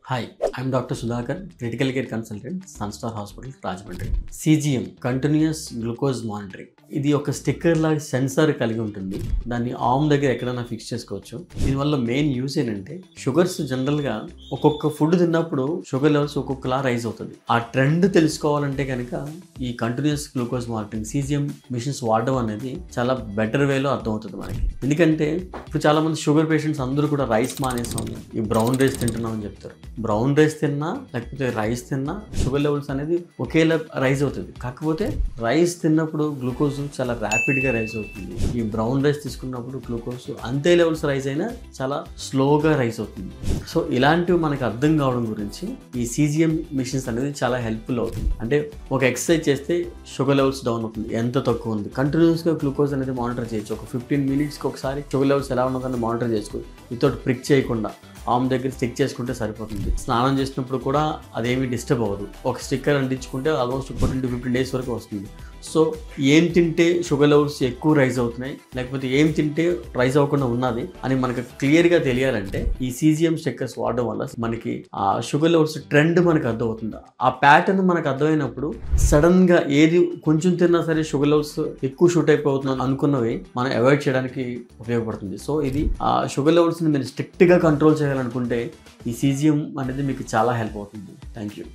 Hi, I'm Dr. Sudhakar, Critical Care Consultant, Sunstar Hospital, Rajahmundry. CGM, Continuous Glucose Monitoring. ఇది ఒక sticker లాగా censor కలిగి ఉంటుంది. దాన్ని ఆర్మ్ దగ్గర ఎక్కడైనా ఫిక్స్ చేసుకోవచ్చు. దీనివల్ల మెయిన్ యూజ్ ఏంటంటే షుగర్స్ జనరల్గా ఒక్కొక్క ఫుడ్ తిన్నప్పుడు షుగర్ లెవెల్స్ ఒక్కొక్కలా రైజ్ అవుతుంది. ఆ ట్రెండ్ తెలుసుకోవాలంటే కనుక ఈ continuous glucose monitoring CGM machines వాడడం అనేది చాలా బెటర్ వేలో అర్థమవుతుంది మనకి. ఎందుకంటే ఇప్పుడు చాలా మంది షుగర్ పేషెంట్స్ అందరూ కూడా రైస్ మానేసాం, ఈ బ్రౌన్ రైస్ తింటున్నాం అని చెప్తారు. బ్రౌన్ రైస్ తిన్నా లేకపోతే రైస్ తిన్నా షుగర్ లెవెల్స్ అనేది ఒకేలా రైజ్ అవుతుంది. కాకపోతే రైస్ తిన్నప్పుడు గ్లూకోజ్ చాలా ర్యాపిడ్గా రైజ్ అవుతుంది. ఈ బ్రౌన్ రైస్ తీసుకున్నప్పుడు గ్లూకోజ్ అంతే లెవెల్స్ రైజ్ అయినా చాలా స్లోగా రైజ్ అవుతుంది. సో ఇలాంటివి మనకు అర్థం కావడం గురించి ఈ CGM మిషన్స్ అనేది చాలా హెల్ప్ఫుల్ అవుతుంది. అంటే ఒక ఎక్సర్సైజ్ చేస్తే షుగర్ లెవెల్స్ డౌన్ అవుతుంది, ఎంత తక్కువ ఉంది, కంటిన్యూస్గా గ్లూకోజ్ అనేది మానిటర్ చేయొచ్చు. ఒక 15 మినిట్స్కి ఒకసారి షుగర్ లెవెల్స్ ఎలా ఉన్నదని మానిటర్ చేసుకోవచ్చు. వితౌట్ ప్రిక్ చేయకుండా ఆర్మ్ దగ్గర స్టిక్ చేసుకుంటే సరిపోతుంది. స్నానం చేసినప్పుడు కూడా అదేమీ డిస్టర్బ్ అవ్వదు. ఒక స్టిక్కర్ అంటించుకుంటే ఆల్మోస్ట్ 14 to 15 డేస్ వరకు వస్తుంది. సో ఏం తింటే షుగర్ లెవెల్స్ ఎక్కువ రైజ్ అవుతున్నాయి, లేకపోతే ఏం తింటే రైజ్ అవ్వకుండా ఉన్నది అని మనకు క్లియర్గా తెలియాలంటే ఈ CGM స్టిక్కర్స్ వాడడం వల్ల మనకి ఆ షుగర్ లెవెల్స్ ట్రెండ్ మనకు అర్థమవుతుంది. ఆ ప్యాటర్న్ మనకు అర్థమైనప్పుడు సడన్గా ఏది కొంచెం తిన్నా సరే షుగర్ లెవెల్స్ ఎక్కువ షూట్ అయిపోతున్నాయి అనుకున్నవి మనం అవాయిడ్ చేయడానికి ఉపయోగపడుతుంది. సో ఇది ఆ షుగర్ లెవెల్స్ని మీరు స్ట్రిక్ట్గా కంట్రోల్ చేయాలనుకుంటే ఈ CGM అనేది మీకు చాలా హెల్ప్ అవుతుంది. Thank you.